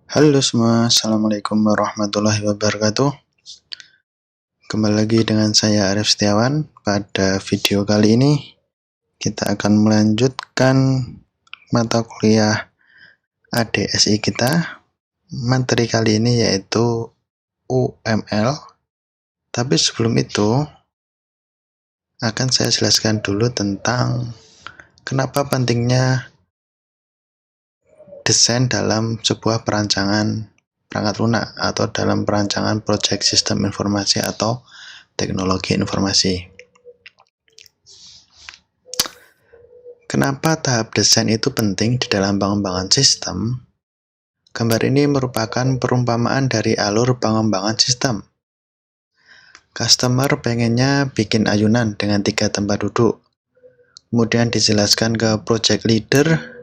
Halo semua, Assalamualaikum warahmatullahi wabarakatuh. Kembali lagi dengan saya Arif Setiawan. Pada video kali ini kita akan melanjutkan mata kuliah ADSI kita. Materi kali ini yaitu UML. Tapi sebelum itu akan saya jelaskan dulu tentang kenapa pentingnya desain dalam sebuah perancangan perangkat lunak atau dalam perancangan proyek sistem informasi atau teknologi informasi. Kenapa tahap desain itu penting di dalam pengembangan sistem? Gambar ini merupakan perumpamaan dari alur pengembangan sistem. Customer pengennya bikin ayunan dengan 3 tempat duduk. Kemudian dijelaskan ke project leader,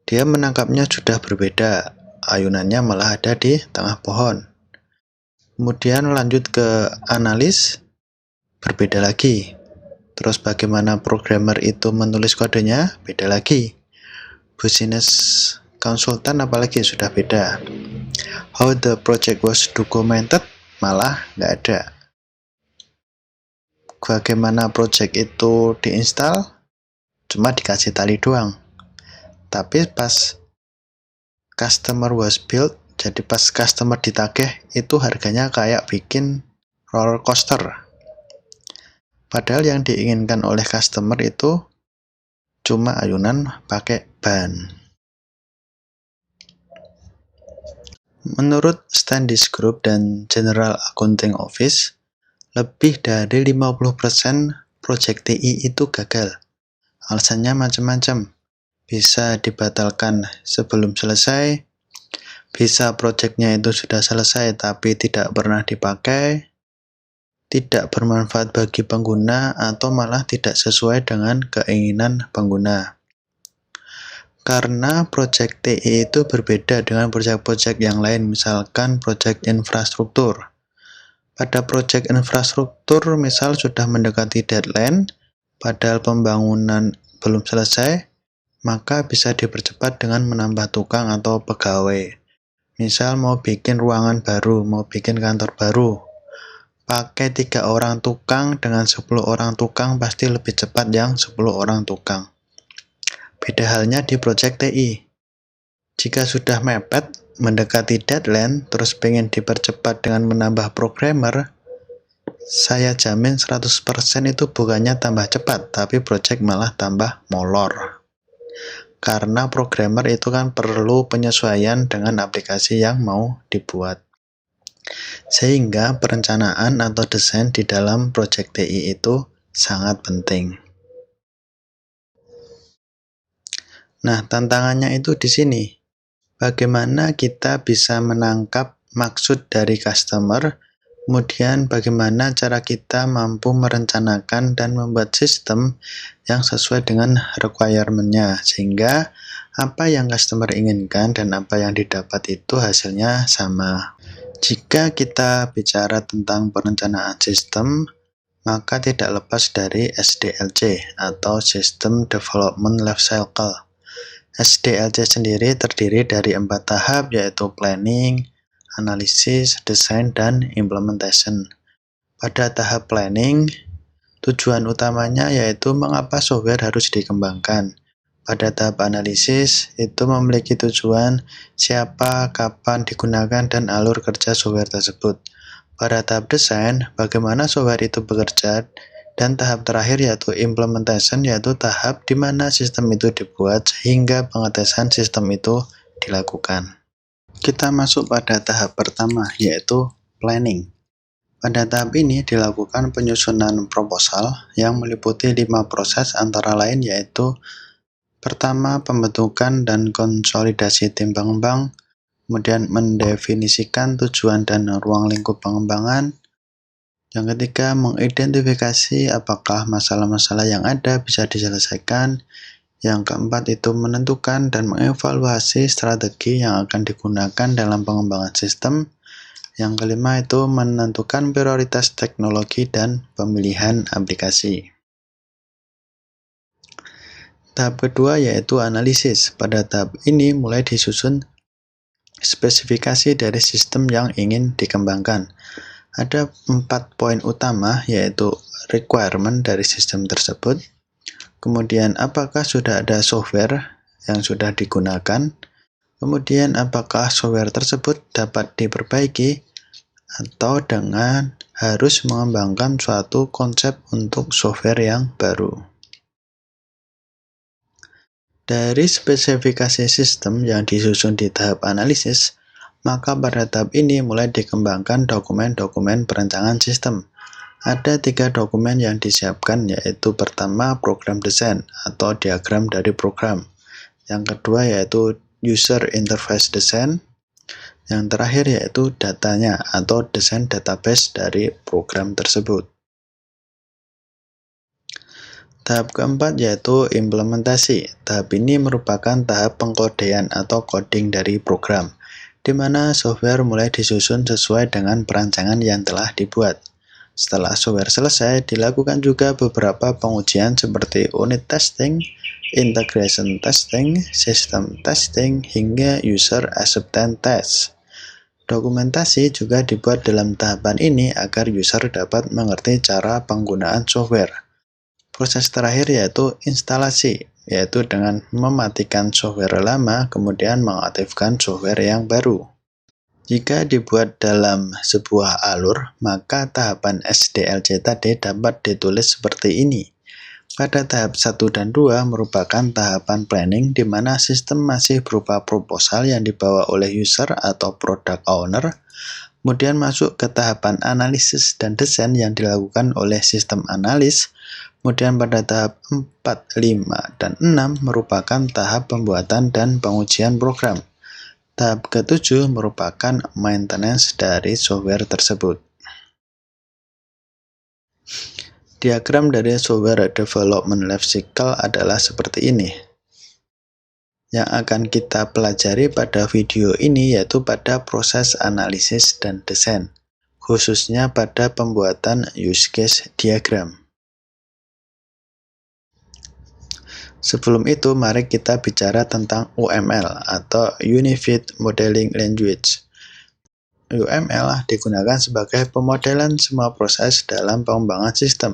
dia menangkapnya sudah berbeda, ayunannya malah ada di tengah pohon. Kemudian lanjut ke analis, berbeda lagi. Terus bagaimana programmer itu menulis kodenya, beda lagi. Business consultant apalagi sudah beda. How the project was documented, malah nggak ada. Bagaimana project itu diinstal, cuma dikasih tali doang. Tapi pas customer was built, jadi pas customer ditagih, itu harganya kayak bikin roller coaster. Padahal yang diinginkan oleh customer itu cuma ayunan pakai ban. Menurut Standish Group dan General Accounting Office, lebih dari 50% proyek TI itu gagal. Alasannya macam-macam. Bisa dibatalkan sebelum selesai, bisa proyeknya itu sudah selesai tapi tidak pernah dipakai, tidak bermanfaat bagi pengguna, atau malah tidak sesuai dengan keinginan pengguna. Karena proyek TI itu berbeda dengan proyek-proyek yang lain, misalkan proyek infrastruktur. Pada proyek infrastruktur, misal sudah mendekati deadline, padahal pembangunan belum selesai, maka bisa dipercepat dengan menambah tukang atau pegawai. Misal mau bikin ruangan baru, mau bikin kantor baru, pakai 3 orang tukang dengan 10 orang tukang pasti lebih cepat yang 10 orang tukang. Beda halnya di proyek TI. Jika sudah mepet, mendekati deadline, terus pengen dipercepat dengan menambah programmer, saya jamin 100% itu bukannya tambah cepat, tapi proyek malah tambah molor. Karena programmer itu kan perlu penyesuaian dengan aplikasi yang mau dibuat. Sehingga perencanaan atau desain di dalam proyek TI itu sangat penting. Nah, tantangannya itu di sini. Bagaimana kita bisa menangkap maksud dari customer, kemudian bagaimana cara kita mampu merencanakan dan membuat sistem yang sesuai dengan requirement-nya, sehingga apa yang customer inginkan dan apa yang didapat itu hasilnya sama. Jika kita bicara tentang perencanaan sistem, maka tidak lepas dari SDLC atau System Development Life Cycle. SDLC sendiri terdiri dari 4 tahap, yaitu planning, analisis, desain, dan implementation. Pada tahap planning, tujuan utamanya yaitu mengapa software harus dikembangkan. Pada tahap analisis, itu memiliki tujuan siapa, kapan digunakan, dan alur kerja software tersebut. Pada tahap desain, bagaimana software itu bekerja, dan tahap terakhir yaitu implementation, yaitu tahap di mana sistem itu dibuat sehingga pengetesan sistem itu dilakukan. Kita masuk pada tahap pertama, yaitu planning. Pada tahap ini dilakukan penyusunan proposal yang meliputi 5 proses antara lain, yaitu pertama, pembentukan dan konsolidasi tim pengembang, kemudian mendefinisikan tujuan dan ruang lingkup pengembangan. Yang ketiga, mengidentifikasi apakah masalah-masalah yang ada bisa diselesaikan. Yang keempat, itu menentukan dan mengevaluasi strategi yang akan digunakan dalam pengembangan sistem. Yang kelima, itu menentukan prioritas teknologi dan pemilihan aplikasi. Tahap kedua yaitu analisis. Pada tahap ini mulai disusun Spesifikasi dari sistem yang ingin dikembangkan. Ada 4 poin utama, yaitu requirement dari sistem tersebut, kemudian apakah sudah ada software yang sudah digunakan, kemudian apakah software tersebut dapat diperbaiki, atau dengan harus mengembangkan suatu konsep untuk software yang baru. Dari spesifikasi sistem yang disusun di tahap analisis, maka pada tahap ini mulai dikembangkan dokumen-dokumen perencanaan sistem. Ada 3 dokumen yang disiapkan, yaitu pertama program design atau diagram dari program. Yang kedua yaitu user interface design. Yang terakhir yaitu datanya atau desain database dari program tersebut. Tahap keempat yaitu implementasi. Tahap ini merupakan tahap pengkodean atau coding dari program, di mana software mulai disusun sesuai dengan perancangan yang telah dibuat. Setelah software selesai, dilakukan juga beberapa pengujian seperti unit testing, integration testing, system testing, hingga user acceptance test. Dokumentasi juga dibuat dalam tahapan ini agar user dapat mengerti cara penggunaan software. Proses terakhir yaitu instalasi, yaitu dengan mematikan software lama kemudian mengaktifkan software yang baru. Jika dibuat dalam sebuah alur, maka tahapan SDLC tadi dapat ditulis seperti ini. Pada tahap 1 dan 2 merupakan tahapan planning di mana sistem masih berupa proposal yang dibawa oleh user atau product owner, kemudian masuk ke tahapan analisis dan desain yang dilakukan oleh sistem analis. Kemudian pada tahap 4, 5, dan 6 merupakan tahap pembuatan dan pengujian program. Tahap ke-7 merupakan maintenance dari software tersebut. Diagram dari software development life cycle adalah seperti ini. Yang akan kita pelajari pada video ini yaitu pada proses analisis dan desain, khususnya pada pembuatan use case diagram. Sebelum itu, mari kita bicara tentang UML atau Unified Modeling Language. UML digunakan sebagai pemodelan semua proses dalam pengembangan sistem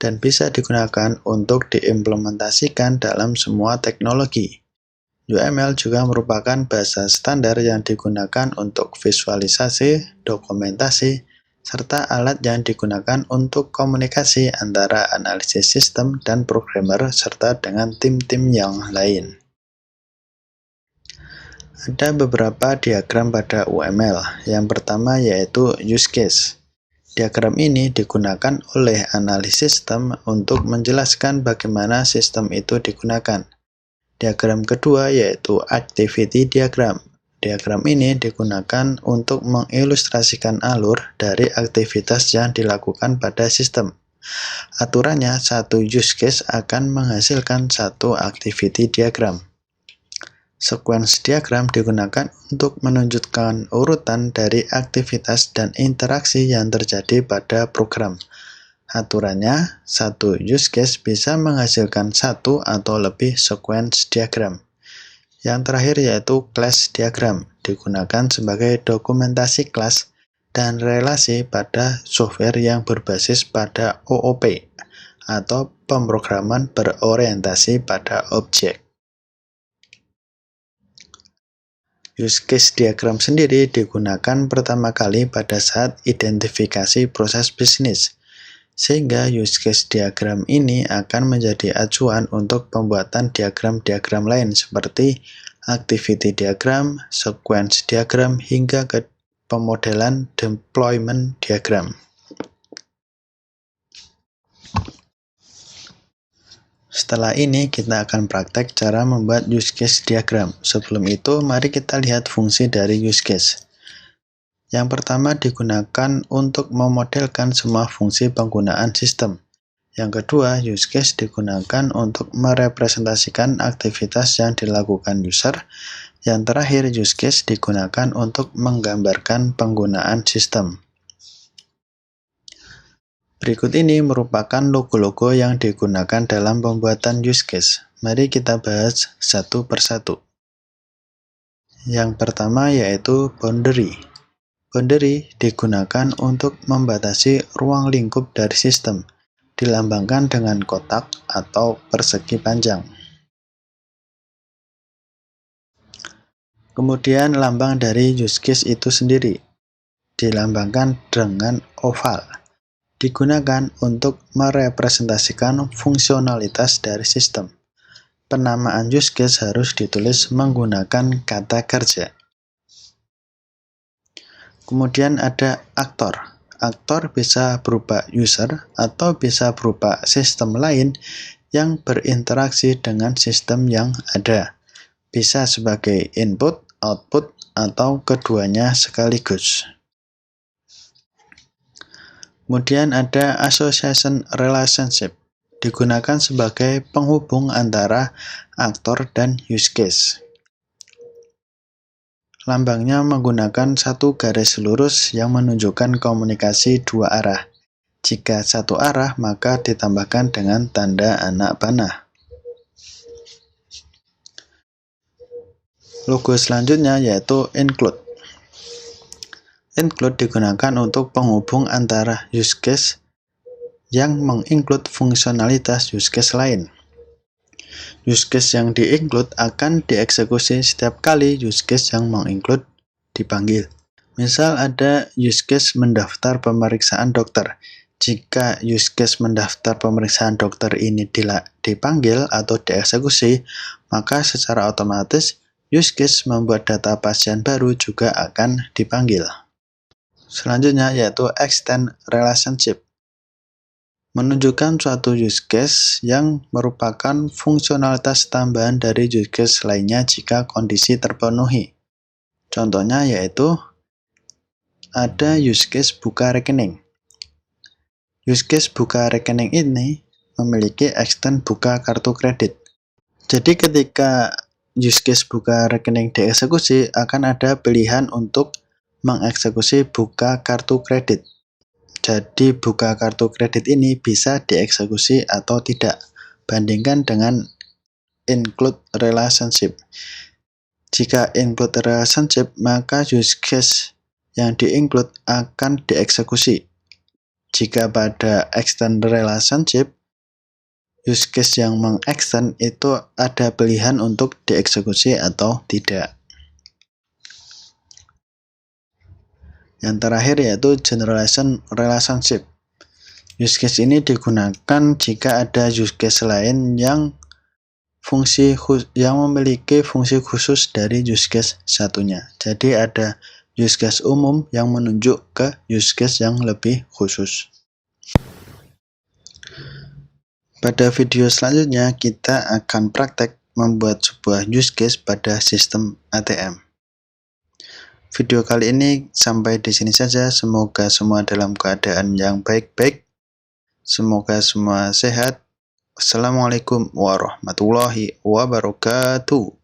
dan bisa digunakan untuk diimplementasikan dalam semua teknologi. UML juga merupakan bahasa standar yang digunakan untuk visualisasi, dokumentasi, serta alat yang digunakan untuk komunikasi antara analisis sistem dan programmer serta dengan tim-tim yang lain. Ada beberapa diagram pada UML. Yang pertama yaitu use case. Diagram ini digunakan oleh analis sistem untuk menjelaskan bagaimana sistem itu digunakan. Diagram kedua yaitu activity diagram. Diagram ini digunakan untuk mengilustrasikan alur dari aktivitas yang dilakukan pada sistem. Aturannya, satu use case akan menghasilkan satu activity diagram. Sequence diagram digunakan untuk menunjukkan urutan dari aktivitas dan interaksi yang terjadi pada program. Aturannya, satu use case bisa menghasilkan satu atau lebih sequence diagram. Yang terakhir yaitu class diagram, digunakan sebagai dokumentasi kelas dan relasi pada software yang berbasis pada OOP atau pemrograman berorientasi pada objek. Use case diagram sendiri digunakan pertama kali pada saat identifikasi proses bisnis, sehingga use case diagram ini akan menjadi acuan untuk pembuatan diagram-diagram lain seperti activity diagram, sequence diagram, hingga ke pemodelan deployment diagram. Setelah ini kita akan praktek cara membuat use case diagram. Sebelum itu, mari kita lihat fungsi dari use case. Yang pertama digunakan untuk memodelkan semua fungsi penggunaan sistem. Yang kedua, use case digunakan untuk merepresentasikan aktivitas yang dilakukan user. Yang terakhir, use case digunakan untuk menggambarkan penggunaan sistem. Berikut ini merupakan logo-logo yang digunakan dalam pembuatan use case. Mari kita bahas satu persatu. Yang pertama yaitu boundary. Boundary digunakan untuk membatasi ruang lingkup dari sistem, dilambangkan dengan kotak atau persegi panjang. Kemudian lambang dari use case itu sendiri, dilambangkan dengan oval. Digunakan untuk merepresentasikan fungsionalitas dari sistem. Penamaan use case harus ditulis menggunakan kata kerja. Kemudian ada aktor. Aktor bisa berupa user atau bisa berupa sistem lain yang berinteraksi dengan sistem yang ada. Bisa sebagai input, output, atau keduanya sekaligus. Kemudian ada association relationship, digunakan sebagai penghubung antara aktor dan use case. Lambangnya menggunakan satu garis lurus yang menunjukkan komunikasi dua arah. Jika satu arah, maka ditambahkan dengan tanda anak panah. Logo selanjutnya yaitu include. Include digunakan untuk penghubung antara use case yang menginclude fungsionalitas use case lain. Use case yang di-include akan dieksekusi setiap kali use case yang menginclude dipanggil. Misal ada use case mendaftar pemeriksaan dokter. Jika use case mendaftar pemeriksaan dokter ini dipanggil atau dieksekusi, maka secara otomatis use case membuat data pasien baru juga akan dipanggil. Selanjutnya yaitu extend relationship. Menunjukkan suatu use case yang merupakan fungsionalitas tambahan dari use case lainnya jika kondisi terpenuhi. Contohnya yaitu ada use case buka rekening. Use case buka rekening ini memiliki extend buka kartu kredit. Jadi ketika use case buka rekening dieksekusi, akan ada pilihan untuk mengeksekusi buka kartu kredit. Jadi buka kartu kredit ini bisa dieksekusi atau tidak. Bandingkan dengan include relationship. Jika include relationship, maka use case yang di-include akan dieksekusi. Jika pada extend relationship, use case yang mengextend itu ada pilihan untuk dieksekusi atau tidak. Yang terakhir yaitu generalization relationship. Use case ini digunakan jika ada use case lain yang memiliki fungsi khusus dari use case satunya. Jadi ada use case umum yang menunjuk ke use case yang lebih khusus. Pada video selanjutnya kita akan praktek membuat sebuah use case pada sistem ATM. Video kali ini sampai di sini saja. Semoga semua dalam keadaan yang baik-baik. Semoga semua sehat. Assalamualaikum warahmatullahi wabarakatuh.